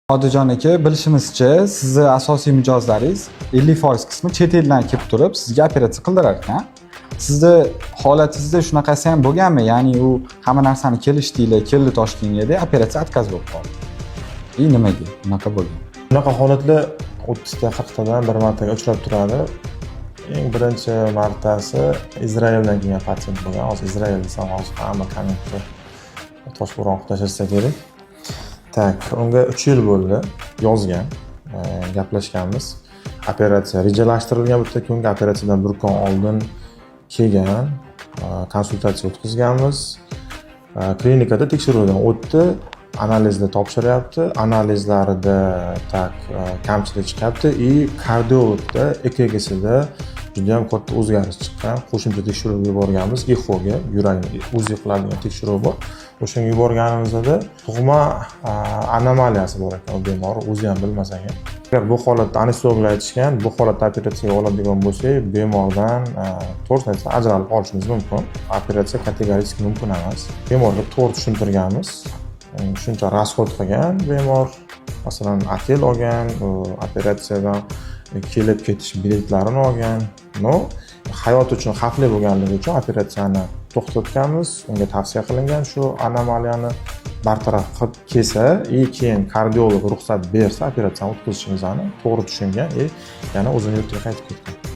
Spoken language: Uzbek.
Hodijon aka, bilishimizcha, sizni asosiy mijozlaringiz 50% qismi chet eldan kelib turib, sizga operatsiya qildirar ekan. Sizni holatingizda shunaqasi ham bo'lganmi? Ya'ni u hamma narsani kelishdinglar, keldi Toshkentga deb operatsiya отказ bo'lib qoldi. Nimaga bunaqa bo'lgan? Bunaqa holatlar 30 ta 40 tadan bir martaga uchrab turadi. Eng birinchi martasi Izraeldan kelgan pasiyent bo'lgan. Hozir Izrael desam hozir hamma kommentda toshbo'ron qilishsa kerak. Tak, unga 3 yil bo'ldi, yozgan, gaplashganmiz. Operatsiya rejalashtirilgan, bitta kunga operatsiyadan bir kun oldin kelgan, konsultatsiya o'tkazganmiz. Klinikada tekshiruvdan o'tdi, analizda topshiryapti, analizlarida kamchilik chiqyapti и kardiologda EKG'sida juda ham katta o'zgarish chiqqan. Qo'shimcha tekshiruvga yuborganmiz, echoga, yurakni o'zi qiladigan tekshiruv bor. O'shanga yuborganimizda tug'ma anomaliyasi bor ekan u bemor, o'zi ham bilmasak ham. Agar bu holatda anesteziyologlar aytishgan, bu holatda operatsiyaga oladigan bo'lsak, bemordan to'g'risini aytsam ajralib qolishimiz mumkin. Operatsiya kategorik mumkin emas. Bemorga to'g'ri tushuntirganmiz. Shuncha rasxod qilgan bemor, masalan, otel olgan, operatsiyadan kelib ketish biletlarini olgan. No, hayot uchun xavfli bo'lganligi uchun operatsiyani to'xtatganmiz. Unga tavsiya qilingan shu anomaliyani bartaraf qilib kelsa, keyin kardiolog ruxsat bersa operatsiyani o'tkazishimizni to'g'ri tushungan, yana o'zini yurtiga qaytib ketgan.